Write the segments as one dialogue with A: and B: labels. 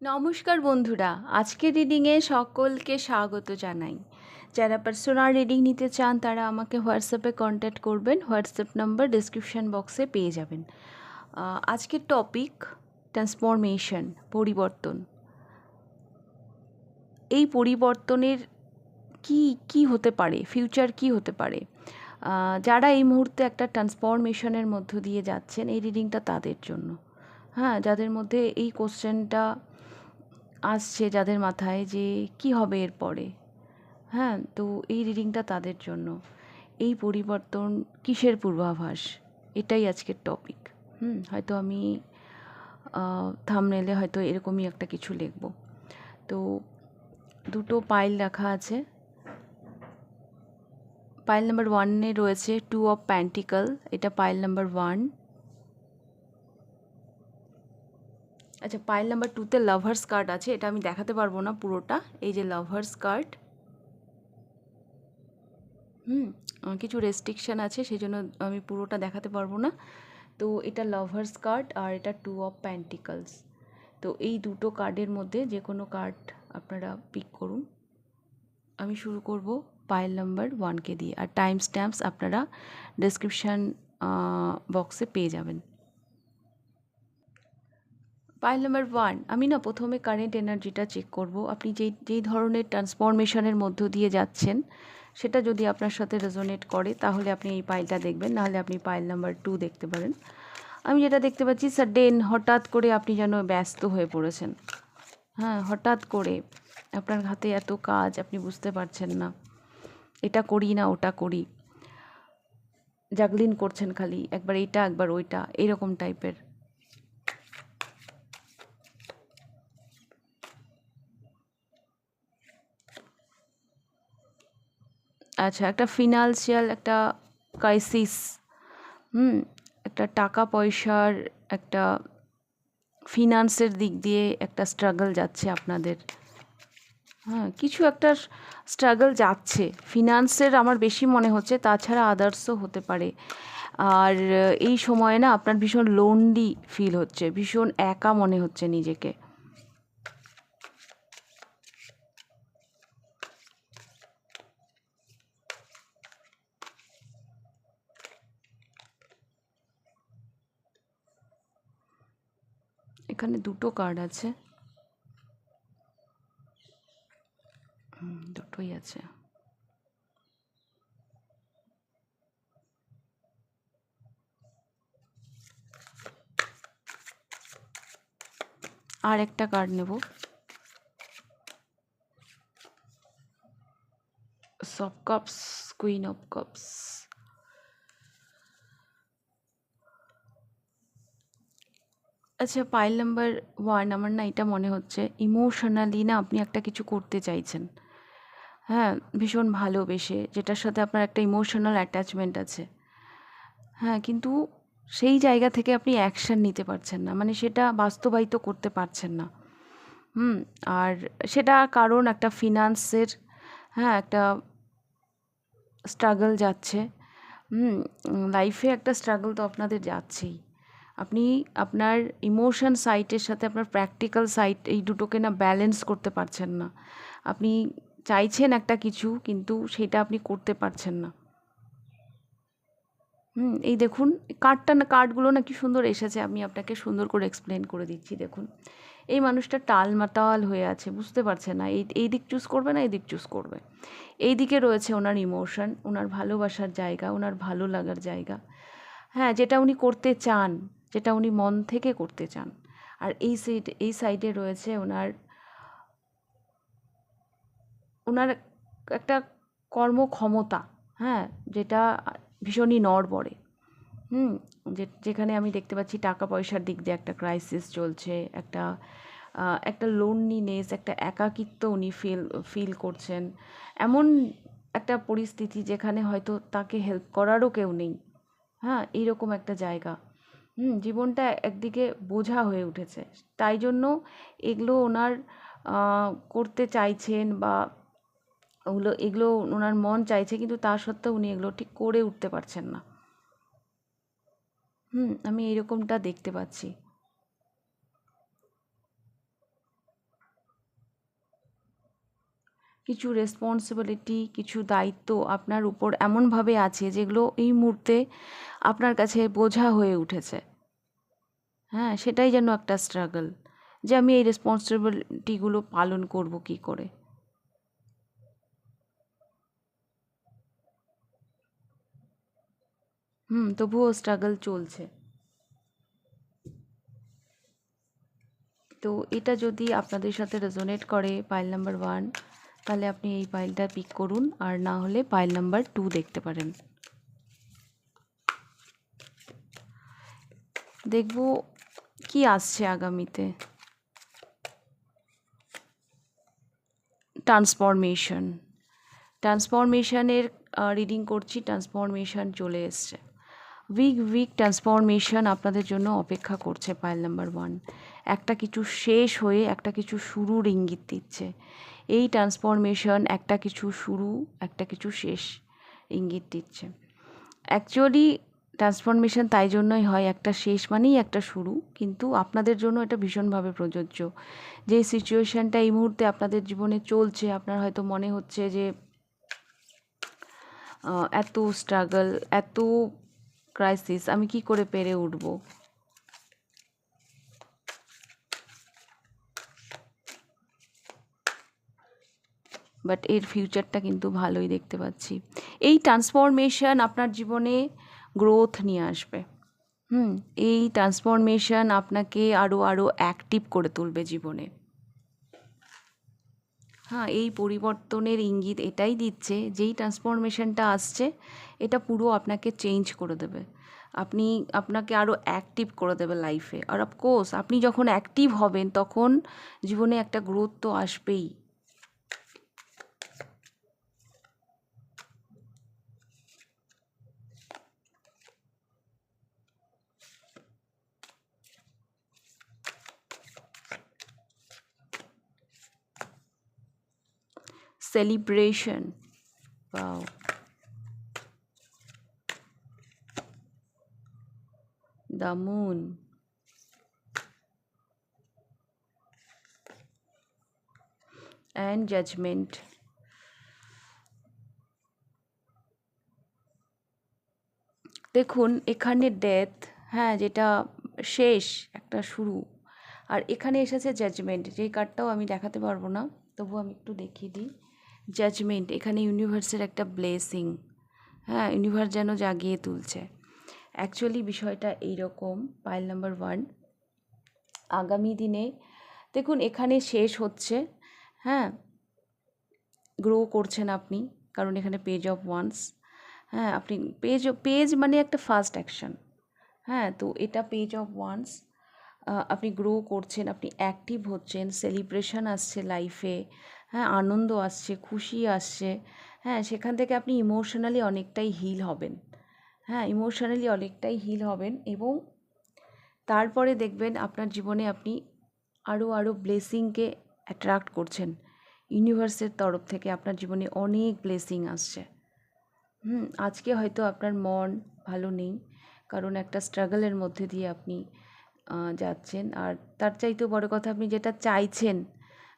A: নমস্কার বন্ধুরা, আজকের রিডিংয়ে সকলকে স্বাগত জানাই। যারা পার্সোনাল রিডিং নিতে চান তারা আমাকে হোয়াটসঅ্যাপে কন্ট্যাক্ট করবেন। হোয়াটসঅ্যাপ নাম্বার ডিসক্রিপশন বক্সে পেয়ে যাবেন। আজকের টপিক ট্রান্সফরমেশন, পরিবর্তন। এই পরিবর্তনের কি কি হতে পারে, ফিউচার কি হতে পারে, যারা এই মুহূর্তে একটা ট্রান্সফরমেশনের মধ্য দিয়ে যাচ্ছেন, এই রিডিংটা তাদের জন্য। হ্যাঁ, যাদের মধ্যে এই কোশ্চেনটা আসছে, যাদের মাথায় যে কি হবে এরপরে, হ্যাঁ, তো এই রিডিংটা তাদের জন্য। এই পরিবর্তন কিসের পূর্বাভাস, এটাই আজকের টপিক। হয়তো আমি থাম্বনেলে হয়তো এরকমই একটা কিছু লিখব। তো দুটো পাইল রাখা আছে। পাইল নাম্বার 1-এ রয়েছে 2 অফ পেন্টিকল, এটা পাইল নাম্বার 1। আচ্ছা, পাইল নাম্বার 2-তে লাভার্স কার্ড আছে, এটা আমি দেখাতে পারবো না পুরোটা। এই যে লাভার্স কার্ড, কিছু রেস্ট্রিকশান আছে, সেই জন্য আমি পুরোটা দেখাতে পারবো না। তো এটা লাভার্স কার্ড আর এটা 2 অফ পেন্টিকলস। তো এই দুটো কার্ডের মধ্যে যে কোনো কার্ড আপনারা পিক করুন। আমি শুরু করব পাইল নাম্বার 1-কে দিয়ে, আর টাইম স্ট্যাম্পস আপনারা ডেসক্রিপশান বক্সে পেয়ে যাবেন। পাইল নাম্বার 1, আমি না প্রথমে কারেন্ট এনার্জিটা চেক করব। আপনি যেই ধরনের ট্রান্সফরমেশনের মধ্য দিয়ে যাচ্ছেন, সেটা যদি আপনার সাথে রেজোনেট করে তাহলে আপনি এই পাইলটা দেখবেন, নাহলে আপনি পাইল নাম্বার 2 দেখতে পারেন। আমি যেটা দেখতে পাচ্ছি, সাডেন, হঠাৎ করে আপনি যেন ব্যস্ত হয়ে পড়েছেন। হ্যাঁ, হঠাৎ করে আপনার হাতে এত কাজ, আপনি বুঝতে পারছেন না এটা করি না ওটা করি, জাগলিন করছেন খালি, একবার এইটা একবার ওইটা, এরকম টাইপের। আচ্ছা, একটা ফিনান্সিয়াল একটা ক্রাইসিস, একটা টাকা পয়সার একটা ফিনান্সের দিক দিয়ে একটা স্ট্রাগল যাচ্ছে আপনাদের। হ্যাঁ, কিছু একটা স্ট্রাগল যাচ্ছে ফিনান্সের, আমার বেশি মনে হচ্ছে, তাছাড়া আদার্সও হতে পারে। আর এই সময়ে না আপনার ভীষণ লোনলি ফিল হচ্ছে, ভীষণ একা মনে হচ্ছে নিজেকে। এখানে দুটো কার্ড আছে, দুটোই আছে। আর একটা কার্ড নেব, সব কাপস, কুইন অফ কাপস। আচ্ছা, পাইল নাম্বার 1, আমার না এটা মনে হচ্ছে ইমোশনালি না আপনি একটা কিছু করতে চাইছেন। হ্যাঁ, ভীষণ ভালোবেসে, যেটার সাথে আপনার একটা ইমোশনাল অ্যাটাচমেন্ট আছে। হ্যাঁ, কিন্তু সেই জায়গা থেকে আপনি অ্যাকশান নিতে পারছেন না, মানে সেটা বাস্তবায়িত করতে পারছেন না। আর সেটা কারণ একটা ফিনান্সের, হ্যাঁ, একটা স্ট্রাগল যাচ্ছে। লাইফে একটা স্ট্রাগল তো আপনাদের যাচ্ছেই। আপনি আপনার ইমোশন সাইটের সাথে আপনার প্র্যাকটিক্যাল সাইট, এই দুটোকে না ব্যালেন্স করতে পারছেন না। আপনি চাইছেন একটা কিছু, কিন্তু সেটা আপনি করতে পারছেন না। এই দেখুন, কার্ডগুলো না কি সুন্দর এসেছে, আমি আপনাকে সুন্দর করে এক্সপ্লেন করে দিচ্ছি। দেখুন, এই মানুষটা টালমাটাল হয়ে আছে, বুঝতে পারছে না এই দিক চুজ করবে না এই দিক চুজ করবে। এই দিকে রয়েছে ওনার ইমোশন, ওনার ভালোবাসার জায়গা, ওনার ভালো লাগার জায়গা। হ্যাঁ, যেটা উনি করতে চান, যেটা উনি মন থেকে করতে চান। আর এই সাইডে রয়েছে ওনার ওনার একটা কর্মক্ষমতা, হ্যাঁ, যেটা ভীষণই নড়বড়ে। যেখানে আমি দেখতে পাচ্ছি টাকা পয়সার দিক দিয়ে একটা ক্রাইসিস চলছে, একটা লোনলিনেস, একটা একাকিত্ব উনি ফিল করছেন। এমন একটা পরিস্থিতি যেখানে হয়তো তাকে হেল্প করারও কেউ নেই। হ্যাঁ, এইরকম একটা জায়গা। জীবনটা একদিকে বোঝা হয়ে উঠেছে, তাই জন্য এগুলো ওনার করতে চাইছেন, বা এগুলো ওনার মন চাইছে, কিন্তু তা সত্ত্বেও উনি এগুলো ঠিক করে উঠতে পারছেন না। আমি এইরকমটা দেখতে পাচ্ছি। কিছু রেসপন্সিবিলিটি, কিছু দায়িত্ব আপনার উপর এমনভাবে আছে যেগুলো এই মুহূর্তে আপনার কাছে বোঝা হয়ে উঠেছে। হ্যাঁ, সেটাই যেন একটা স্ট্রাগল, যে আমি এই রেসপন্সিবিলিটিগুলো পালন করব কি করে। তবুও স্ট্রাগল চলছে। তো এটা যদি আপনাদের সাথে রেজোনেট করে পাইল নাম্বার 1, তাহলে আপনি এই পাইলটা পিক করুন, আর না হলে পাইল নাম্বার 2 দেখতে পারেন। দেখব কি আসছে আগামীতে। ট্রান্সফরমেশনের রিডিং করছি। ট্রান্সফরমেশন চলে এসছে। উইক ট্রান্সফরমেশন আপনাদের জন্য অপেক্ষা করছে পাইল নাম্বার 1। একটা কিছু শেষ হয়ে একটা কিছু শুরুর ইঙ্গিত দিচ্ছে। এই ট্রান্সফরমেশন একটা কিছু শুরু, একটা কিছু শেষ ইঙ্গিত দিচ্ছে। অ্যাকচুয়ালি ট্রান্সফরমেশন তাই জন্যই হয়, একটা শেষ মানেই একটা শুরু, কিন্তু আপনাদের জন্য এটা ভীষণভাবে প্রযোজ্য। যে সিচুয়েশানটা এই মুহূর্তে আপনাদের জীবনে চলছে, আপনার হয়তো মনে হচ্ছে যে এত স্ট্রাগল, এত ক্রাইসিস, আমি কি করে পেরে উঠব। বাট এর ফিউচারটা কিন্তু ভালোই দেখতে পাচ্ছি। এই ট্রান্সফরমেশন আপনার জীবনে গ্রোথ নিয়ে আসবে। এই ট্রান্সফরমেশন আপনাকে আরও অ্যাক্টিভ করে তুলবে জীবনে। হ্যাঁ, এই পরিবর্তনের ইঙ্গিত এটাই দিচ্ছে, যেই ট্রান্সফরমেশনটা আসছে এটা পুরো আপনাকে চেঞ্জ করে দেবে। আপনাকে আরও অ্যাক্টিভ করে দেবে লাইফে। আর অফকোর্স আপনি যখন অ্যাক্টিভ হবেন তখন জীবনে একটা গ্রোথ তো আসবেই। Celebration. Wow. The moon. And judgment. দেখুন এখানে ডেথ, হ্যাঁ, যেটা শেষ একটা শুরু, আর এখানে এসেছে জাজমেন্ট। যেই কার্ডটাও আমি দেখাতে পারবো না, তবু আমি একটু দেখিয়ে দিই। জাজমেন্ট, এখানে ইউনিভার্সের একটা ব্লেসিং। হ্যাঁ, ইউনিভার্স যেন জাগিয়ে তুলছে। অ্যাকচুয়ালি বিষয়টা এইরকম পাইল নাম্বার 1, আগামী দিনে দেখুন এখানে শেষ হচ্ছে। হ্যাঁ, গ্রো করছেন আপনি, কারণ এখানে পেজ অফ ওয়ান্স। হ্যাঁ, আপনি পেজ মানে একটা ফার্স্ট অ্যাকশন। হ্যাঁ, তো এটা পেজ অফ ওয়ান্স। আপনি গ্রো করছেন, আপনি অ্যাক্টিভ হচ্ছেন, সেলিব্রেশন আসছে লাইফে। হ্যাঁ, আনন্দ আসছে, খুশি আসছে। হ্যাঁ, সেখান থেকে আপনি ইমোশনালি অনেকটাই হিল হবেন। হ্যাঁ, ইমোশনালি অনেকটাই হিল হবেন, এবং তারপরে দেখবেন আপনার জীবনে আপনি আরও ব্লেসিংকে অ্যাট্রাক্ট করছেন। ইউনিভার্সের তরফ থেকে আপনার জীবনে অনেক ব্লেসিং আসছে। আজকে হয়তো আপনার মন ভালো নেই, কারণ একটা স্ট্রাগলের মধ্যে দিয়ে আপনি যাচ্ছেন। আর তার চাইতেও বড় কথা, আপনি যেটা চাইছেন,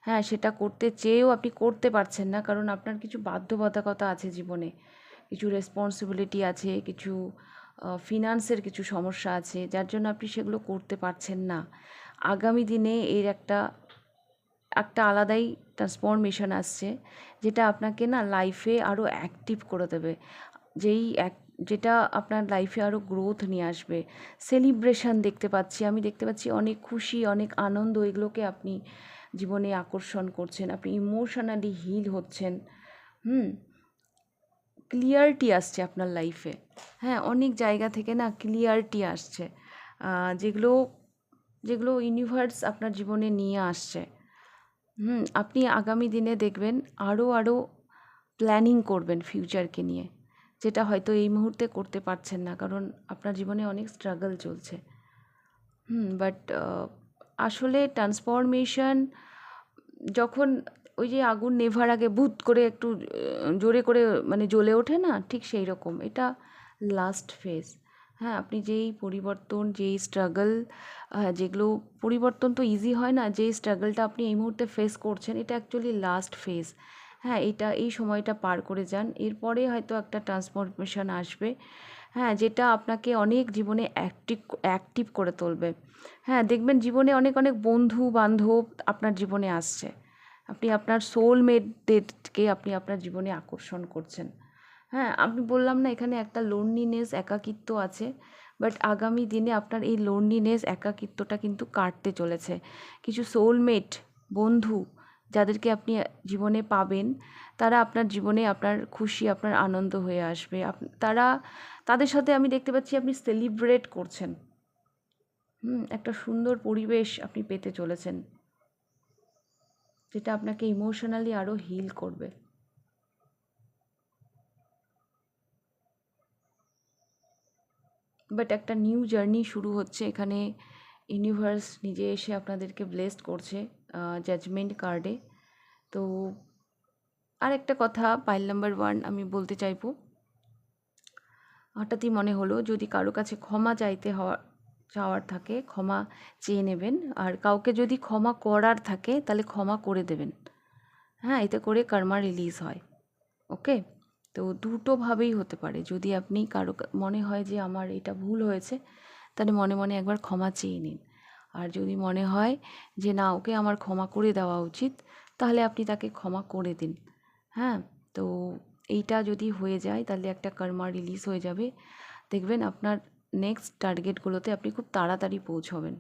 A: হ্যাঁ, সেটা করতে চেয়েও আপনি করতে পারছেন না, কারণ আপনার কিছু বাধ্যবাধকতা আছে জীবনে, কিছু রেসপন্সিবিলিটি আছে, কিছু ফিনান্সের কিছু সমস্যা আছে, যার জন্য আপনি সেগুলো করতে পারছেন না। আগামী দিনে এর একটা আলাদাই ট্রান্সফরমেশন আসছে, যেটা আপনাকে না লাইফে আরও অ্যাক্টিভ করে দেবে। যেটা আপনার লাইফে আরও গ্রোথ নিয়ে আসবে। সেলিব্রেশন দেখতে পাচ্ছি, আমি দেখতে পাচ্ছি অনেক খুশি, অনেক আনন্দ, এগুলোকে আপনি জীবনে আকর্ষণ করছেন। আপনি ইমোশনালি হিল হচ্ছেন। ক্লিয়ারিটি আসছে আপনার লাইফে। হ্যাঁ, অনেক জায়গা থেকে না ক্লিয়ারিটি আসছে, যেগুলো যেগুলো ইউনিভার্স আপনার জীবনে নিয়ে আসছে। আপনি আগামী দিনে দেখবেন আরও প্ল্যানিং করবেন ফিউচারকে নিয়ে, যেটা হয়তো এই মুহূর্তে করতে পারছেন না, কারণ আপনার জীবনে অনেক স্ট্রাগল চলছে। বাট আসলে ট্রান্সফরমেশন যখন ওই যে আগুন নেভার আগে বুত করে একটু জোরে করে মানে জ্বলে ওঠে না, ঠিক সেই রকম এটা লাস্ট ফেজ। হ্যাঁ, আপনি যেই পরিবর্তন, যেই স্ট্রাগল, যেগুলো পরিবর্তন তো ইজি হয় না, যেই স্ট্রাগলটা আপনি এই মুহূর্তে ফেস করছেন, এটা অ্যাকচুয়ালি লাস্ট ফেজ। হ্যাঁ, এই সময়টা পার করে যান, এরপরে হয়তো একটা ট্রান্সফরমেশন আসবে। হ্যাঁ, যেটা আপনাকে অনেক জীবনে অ্যাক্টিভ করে তুলবে। হ্যাঁ, দেখবেন জীবনে অনেক অনেক বন্ধু বান্ধব আপনার জীবনে আসছে, আপনি আপনার সোলমেটদেরকে আপনি আপনার জীবনে আকর্ষণ করছেন। হ্যাঁ, আমি বললাম না এখানে একটা লোনলিনেস, একাকিত্ব আছে, বাট আগামী দিনে আপনার এই লোনলিনেস, একাকিত্বটা কিন্তু কাটতে চলেছে। কিছু সোলমেট বন্ধু যাদেরকে আপনি জীবনে পাবেন, তারা আপনার জীবনে আপনার খুশি, আপনার আনন্দ হয়ে আসবে। তাদের সাথে আমি দেখতে পাচ্ছি আপনি সেলিব্রেট করছেন। একটা সুন্দর পরিবেশ আপনি পেতে চলেছেন, যেটা আপনাকে ইমোশনালি আরও হিল করবে। বাট একটা নিউ জার্নি শুরু হচ্ছে এখানে। ইউনিভার্স নিজে এসে আপনাদেরকে ব্লেসড করছে জাজমেন্ট কার্ডে। তো আর একটা কথা, পাইল নাম্বার 1 আমি বলতে চাইবো, হঠাৎই মনে হলো যদি কারো কাছে ক্ষমা চাওয়ার থাকে, ক্ষমা চেয়ে নেবেন। আর কাউকে যদি ক্ষমা করার থাকে তাহলে ক্ষমা করে দেবেন। হ্যাঁ, এতে করে কর্মা রিলিজ হয়। ওকে, তো দুটোভাবেই হতে পারে। যদি আপনি মনে হয় যে আমার এটা ভুল হয়েছে, তাহলে মনে মনে একবার ক্ষমা চেয়ে নিন। আর যদি মনে হয় যে না, ওকে আমার ক্ষমা করে দেওয়া উচিত, তাহলে আপনি তাকে ক্ষমা করে দিন। হ্যাঁ, তো এইটা যদি হয়ে যায় তাহলে একটা কর্মা রিলিজ হয়ে যাবে। দেখবেন আপনার নেক্সট টার্গেটগুলোতে আপনি খুব তাড়াতাড়ি পৌঁছবেন।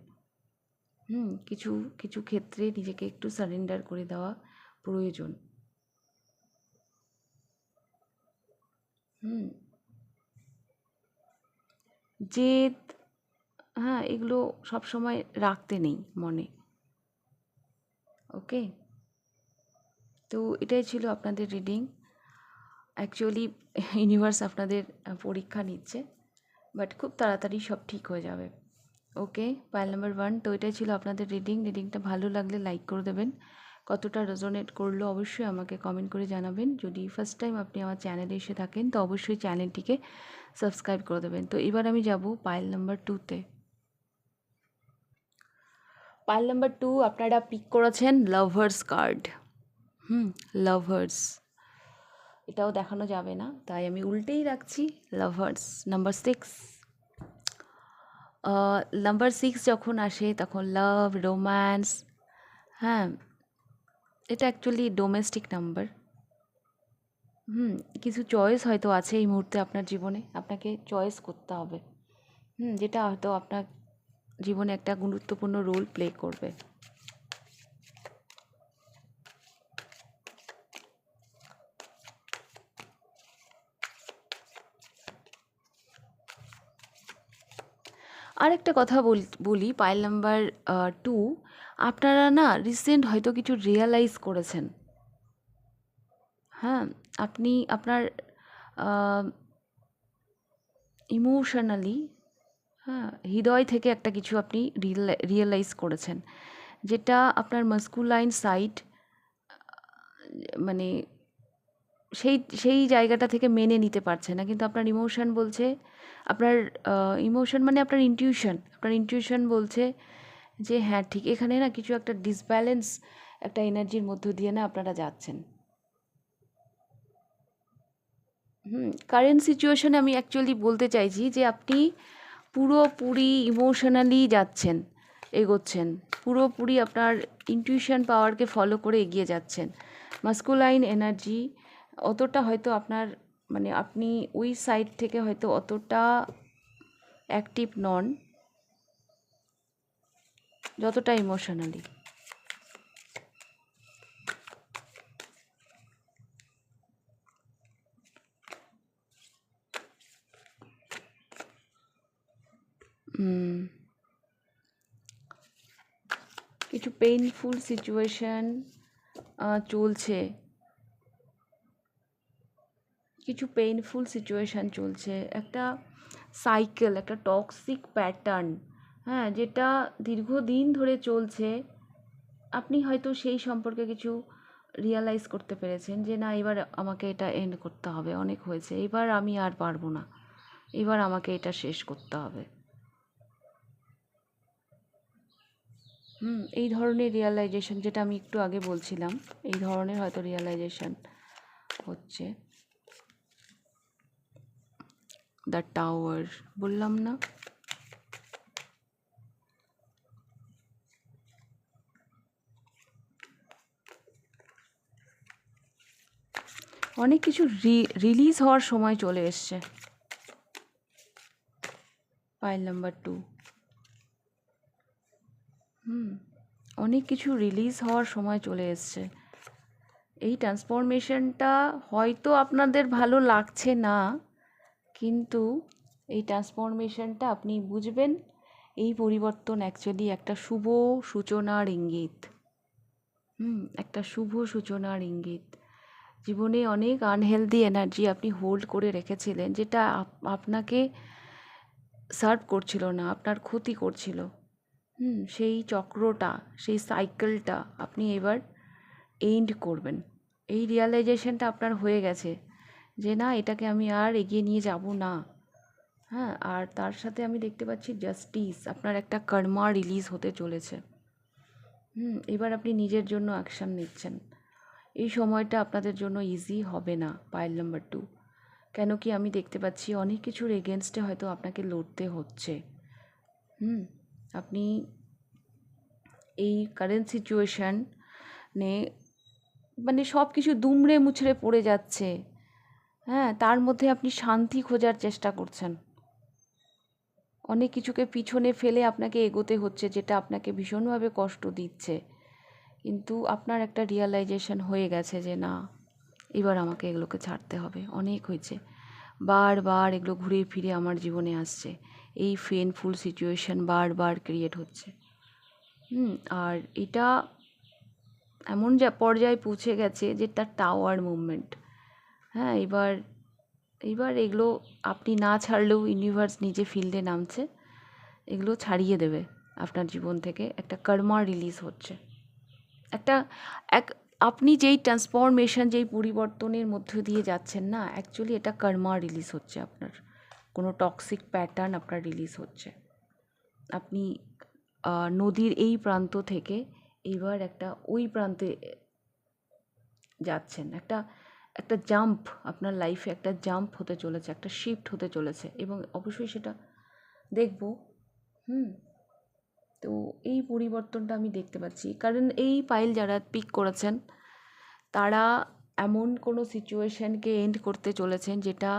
A: কিছু কিছু ক্ষেত্রে নিজেকে একটু সারেন্ডার করে দেওয়া প্রয়োজন। হুম জেদ, হ্যাঁ, এগুলো সবসময় রাখতে নেই মনে। ওকে, তো এটাই ছিল আপনাদের রিডিং। অ্যাকচুয়ালি ইউনিভার্স আপনাদের পরীক্ষা নিচ্ছে, বাট খুব তাড়াতাড়ি সব ঠিক হয়ে যাবে। ওকে, পাইল নাম্বার 1, তো এটাই ছিল আপনাদের রিডিংটা ভালো লাগলে লাইক করে দেবেন। কতটা রেজোনেট করলো অবশ্যই আমাকে কমেন্ট করে জানাবেন। যদি ফার্স্ট টাইম আপনি আমার চ্যানেলে এসে থাকেন তো অবশ্যই চ্যানেলটিকে সাবস্ক্রাইব করে দেবেন। তো এবার আমি যাব পাইল নাম্বার 2তে। পাইল নাম্বার 2 আপনারা পিক করেছেন লাভার্স কার্ড। লাভার্স, এটাও দেখানো যাবে না, তাই আমি উল্টেই রাখছি। Lovers number 6। নাম্বার 6 যখন আসে তখন লাভ, রোম্যান্স। হ্যাঁ, এটা অ্যাকচুয়ালি ডোমেস্টিক নাম্বার। কিছু চয়েস হয়তো আছে এই মুহূর্তে আপনার জীবনে, আপনাকে চয়েস করতে হবে। যেটা হয়তো আপনার জীবনে একটা গুরুত্বপূর্ণ রোল প্লে করবে। আরেকটা কথা বলি, পাইল নাম্বার 2, আপনারা না রিসেন্ট হয়তো কিছু রিয়েলাইজ করেছেন। হ্যাঁ, আপনি আপনার ইমোশনালি, হ্যাঁ, হৃদয় থেকে একটা কিছু আপনি রিয়েলাইজ করেছেন, যেটা আপনার মাস্কুলাইন সাইড মানে সেই জায়গাটা থেকে মেনে নিতে পারছে না। কিন্তু আপনার ইমোশন বলছে, আপনার ইমোশন মানে আপনার ইনটিউশন বলছে যে হ্যাঁ ঠিক, এখানে না কিছু একটা ডিসব্যালেন্স, একটা এনার্জির মধ্য দিয়ে না আপনারা যাচ্ছেন। কারেন্ট সিচুয়েশনে আমি অ্যাকচুয়ালি বলতে চাইছি যে আপনি পুরোপুরি ইমোশনালি যাচ্ছেন, এগোচ্ছেন, পুরোপুরি আপনার ইনটিউশন পাওয়ারকে ফলো করে এগিয়ে যাচ্ছেন। মাস্কুলাইন এনার্জি অতটা হয়তো আপনার, মানে আপনি ওই সাইড থেকে হয়তো অতটা অ্যাক্টিভ নন যতটা ইমোশনালি। কিছু পেইনফুল সিচুয়েশন চলছে, একটা সাইকেল, একটা টক্সিক প্যাটার্ন, হ্যাঁ, যেটা দীর্ঘদিন ধরে চলছে। আপনি হয়তো সেই সম্পর্কে কিছু রিয়ালাইজ করতে পেরেছেন যে না, এবার আমাকে এটা এন্ড করতে হবে, অনেক হয়েছে, এবার আমি আর পারবো না, এবার আমাকে এটা শেষ করতে হবে। এই ধরনের রিয়ালাইজেশন, যেটা আমি একটু আগে বলছিলাম, এই ধরনের হয়তো রিয়ালাইজেশন হচ্ছে। দ্য টাওয়ার বললাম না? অনেক কিছু রিলিজ হওয়ার সময় চলে এসছে। পাইল নাম্বার 2। অনেক কিছু রিলিজ হওয়ার সময় চলে এসছে। এই ট্রান্সফরমেশনটা হয়তো আপনাদের ভালো লাগছে না, কিন্তু এই ট্রান্সফরমেশনটা আপনি বুঝবেন, এই পরিবর্তন অ্যাকচুয়ালি একটা শুভ সূচনার ইঙ্গিত। একটা শুভ সূচনার ইঙ্গিত। জীবনে অনেক আনহেলদি এনার্জি আপনি হোল্ড করে রেখেছিলেন, যেটা আপনাকে সার্ভ করছিল না, আপনার ক্ষতি করছিল। সেই চক্রটা, সেই সাইকেলটা আপনি এবার এন্ড করবেন। এই রিয়ালাইজেশনটা আপনার হয়ে গেছে যে না, এটাকে আমি আর এগিয়ে নিয়ে যাব না। হ্যাঁ, আর তার সাথে আমি দেখতে পাচ্ছি জাস্টিস, আপনার একটা কর্মা রিলিজ হতে চলেছে। এবার আপনি নিজের জন্য অ্যাকশান নিচ্ছেন। এই সময়টা আপনাদের জন্য ইজি হবে না, পাইল নাম্বার 2। কেন কি আমি দেখতে পাচ্ছি অনেক কিছুর এগেনস্টে হয়তো আপনাকে লড়তে হচ্ছে। আপনি এই কারেন্ট সিচুয়েশানে মানে সব কিছু দুমড়ে মুচড়ে পড়ে যাচ্ছে, হ্যাঁ, তার মধ্যে আপনি শান্তি খোঁজার চেষ্টা করছেন। অনেক কিছুকে পিছনে ফেলে আপনাকে এগোতে হচ্ছে, যেটা আপনাকে ভীষণভাবে কষ্ট দিচ্ছে, কিন্তু আপনার একটা রিয়ালাইজেশন হয়ে গেছে যে না, এবার আমাকে এগুলোকে ছাড়তে হবে, অনেক হয়েছে। বারবার এগুলো ঘুরে ফিরে আমার জীবনে আসছে, এই পেনফুল সিচুয়েশান বারবার ক্রিয়েট হচ্ছে। আর এটা এমন পর্যায়ে পৌঁছে গেছে যে তার টাওয়ার মুভমেন্ট। হ্যাঁ, এবার এগুলো আপনি না ছাড়লেও ইউনিভার্স নিজে ফিল্ডে নামছে, এগুলো ছাড়িয়ে দেবে আপনার জীবন থেকে। একটা কর্মা রিলিজ হচ্ছে, আপনি যেই ট্রান্সফরমেশন, যেই পরিবর্তনের মধ্য দিয়ে যাচ্ছেন না, অ্যাকচুয়ালি এটা কর্মা রিলিজ হচ্ছে। আপনার কোনো টক্সিক প্যাটার্ন আপনার রিলিজ হচ্ছে। আপনি নদীর এই প্রান্ত থেকে এবার একটা ওই প্রান্তে যাচ্ছেন। একটা জাম্প, আপনার লাইফে একটা জাম্প হতে চলেছে, একটা শিফট হতে চলেছে, এবং অবশ্যই সেটা দেখব। তো এই পরিবর্তনটা আমি দেখতে পাচ্ছি, কারণ এই পাইল যারা পিক করেছেন তারা এমন কোনো সিচুয়েশানকে এন্ড করতে চলেছেন যেটা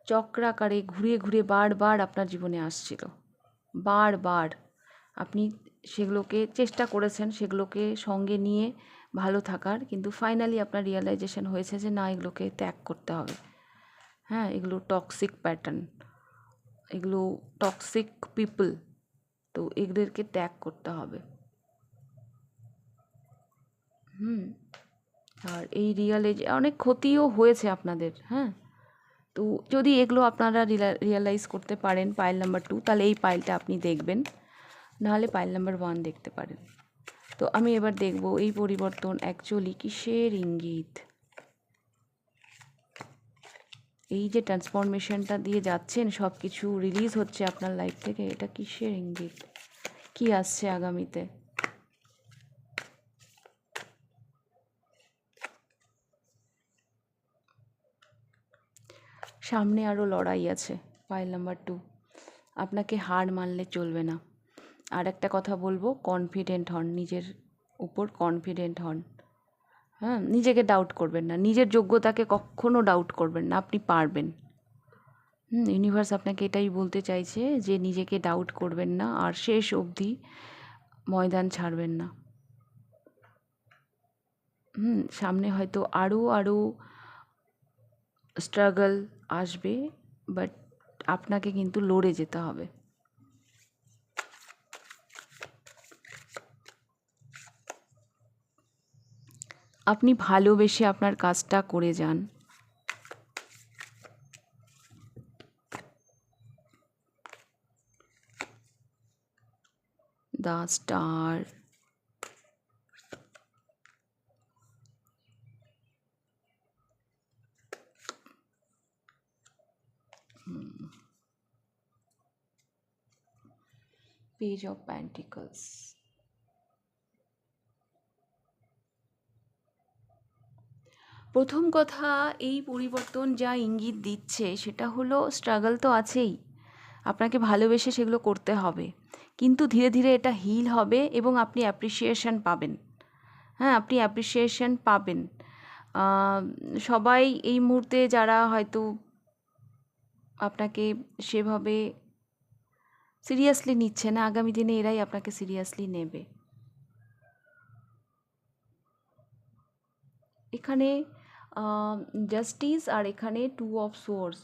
A: চক্রাকারে ঘুরে ঘুরে বারবার আপনার জীবনে আসছিল। বারবার আপনি সেগুলোকে চেষ্টা করেছেন, সেগুলোকে সঙ্গে নিয়ে ভালো থাকার, কিন্তু ফাইনালি আপনার রিয়ালাইজেশন হয়েছে যে না, এগুলোকে ত্যাগ করতে হবে। হ্যাঁ, এগুলো টক্সিক প্যাটার্ন, এগুলো টক্সিক পিপল, তো এদেরকে ত্যাগ করতে হবে। আর এই অনেক ক্ষতিও হয়েছে আপনাদের। হ্যাঁ, তো যদি এগুলো আপনারা রিয়ালাইজ করতে পারেন, পাইল নাম্বার 2, তাহলে এই পাইলটা আপনি দেখবেন, নাহলে পাইল নাম্বার 1 দেখতে পারেন। তো আমি এবার দেখব এই পরিবর্তন অ্যাকচুয়ালি কিসের ইঙ্গিত। এই যে ট্রান্সফরমেশনটা দিয়ে যাচ্ছেন, সব কিছু রিলিজ হচ্ছে আপনার লাইফ থেকে, এটা কিসের ইঙ্গিত, কি আসছে আগামীতে। সামনে আরও লড়াই আছে, পাইল নাম্বার 2। আপনাকে হার মানলে চলবে না। আর একটা কথা বলবো, কনফিডেন্ট হন, নিজের উপর কনফিডেন্ট হন। হ্যাঁ, নিজেকে ডাউট করবেন না, নিজের যোগ্যতাকে কখনো ডাউট করবেন না, আপনি পারবেন। ইউনিভার্স আপনাকে এটাই বলতে চাইছে যে নিজেকে ডাউট করবেন না, আর শেষ অবধি ময়দান ছাড়বেন না। সামনে হয়তো আরও স্ট্রাগল আসবে, বাট আপনাকে কিন্তু লড়ে যেতে হবে। আপনি ভালোবেসে আপনার কাজটা করে যান। The star, page of pentacles, প্রথম কথা, এই পরিবর্তন যা ইঙ্গিত দিচ্ছে সেটা হলো স্ট্রাগল তো আছেই, আপনাকে ভালোবেসে সেগুলো করতে হবে, কিন্তু ধীরে ধীরে এটা হিল হবে এবং আপনি অ্যাপ্রিসিয়েশন পাবেন। হ্যাঁ, আপনি অ্যাপ্রিসিয়েশন পাবেন। আহ, সবাই এই মুহূর্তে যারা হয়তো আপনাকে সেভাবে সিরিয়াসলি নিচ্ছে না, আগামী দিনে এরাই আপনাকে সিরিয়াসলি নেবে। এখানে জাস্টিস আর এখানে 2 অফ সোর্স।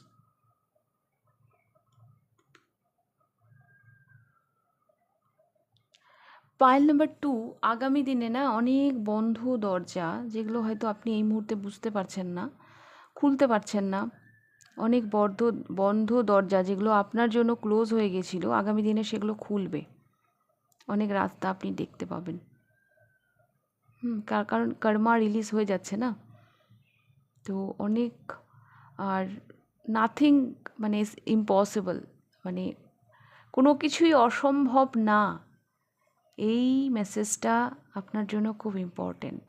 A: পাইল নাম্বার 2, আগামী দিনে না অনেক বন্ধ দরজা, যেগুলো হয়তো আপনি এই মুহূর্তে বুঝতে পারছেন না, খুলতে পারছেন না, অনেক বন্ধ দরজা যেগুলো আপনার জন্য ক্লোজ হয়ে গেছিলো, আগামী দিনে সেগুলো খুলবে। অনেক রাস্তা আপনি দেখতে পাবেন। কারণ কর্মা রিলিজ হয়ে যাচ্ছে না, তো অনেক, আর নাথিং মানে ইজ ইম্পসিবল, মানে কোনো কিছুই অসম্ভব না, এই মেসেজটা আপনার জন্য খুব ইম্পর্টেন্ট।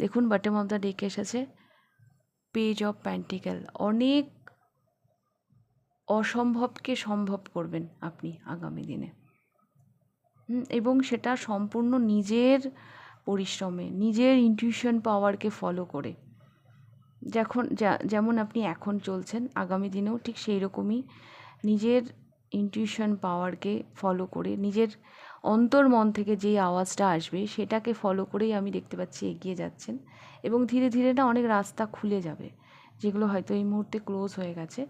A: দেখুন বটম অফ দ্য ডেক এসেছে পেজ অফ প্যান্টিকেল। অনেক অসম্ভবকে সম্ভব করবেন আপনি আগামী দিনে, এবং সেটা সম্পূর্ণ নিজের পরিশ্রমে, নিজের ইনটিউশন পাওয়ারকে ফলো করে। যেমন আপনি এখন চলছেন, আগামী দিনেও ঠিক সেই রকমই নিজের ইনটিউশন পাওয়ারকে ফলো করে, নিজের অন্তর্মন থেকে যেই আওয়াজটা আসবে সেটাকে ফলো করেই আমি দেখতে পাচ্ছি এগিয়ে যাচ্ছেন, এবং ধীরে ধীরে না অনেক রাস্তা খুলে যাবে, যেগুলো হয়তো এই মুহূর্তে ক্লোজ হয়ে গেছে,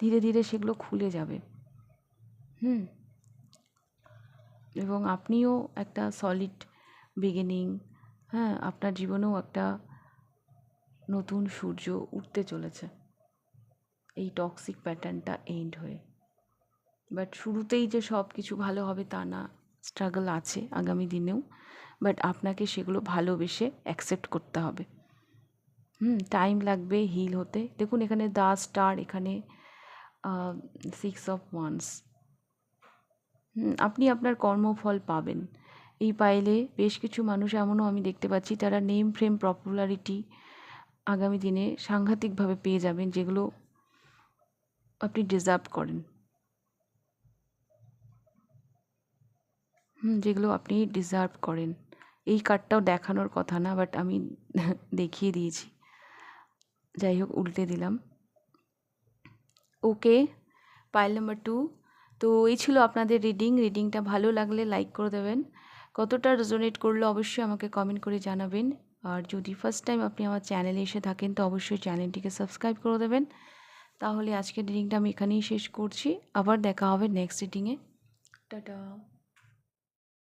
A: ধীরে ধীরে সেগুলো খুলে যাবে। এবং আপনিও একটা সলিড বিগিনিং, হ্যাঁ, আপনার জীবনেও একটা নতুন সূর্য উঠতে চলেছে এই টক্সিক প্যাটার্নটা এন্ড হয়ে। বাট শুরুতেই যে সব কিছু ভালো হবে তা না, স্ট্রাগল আছে আগামী দিনেও, বাট আপনাকে সেগুলো ভালোবেসে অ্যাকসেপ্ট করতে হবে। টাইম লাগবে হিল হতে। দেখুন এখানে দ্য স্টার, এখানে 6 অফ ওয়ান্স। আপনি আপনার কর্মফল পাবেন। এই পাইলে বেশ কিছু মানুষ এমনও আমি দেখতে পাচ্ছি, তারা নেম ফ্রেম পপুলারিটি আগামী দিনে সাংঘাতিকভাবে পেয়ে যাবেন, যেগুলো আপনি ডিজার্ভ করেন, যেগুলো আপনি ডিজার্ভ করেন। এই কার্ডটাও দেখানোর কথা না, বাট আমি দেখিয়ে দিয়েছি, যাই হোক উল্টে দিলাম। ওকে, পাইল নাম্বার 2। তো এই ছিল আপনাদের রিডিংটা ভালো লাগলে লাইক করে দেবেন, কতটা রেজোনেট করলো অবশ্যই আমাকে কমেন্ট করে জানাবেন। আর যদি ফার্স্ট টাইম আপনি আমার চ্যানেলে এসে থাকেন তো অবশ্যই চ্যানেলটিকে সাবস্ক্রাইব করে দেবেন। তাহলে আজকের রিডিংটা আমি এখানেই শেষ করছি, আবার দেখা হবে নেক্সট রিডিংয়ে। টাটা।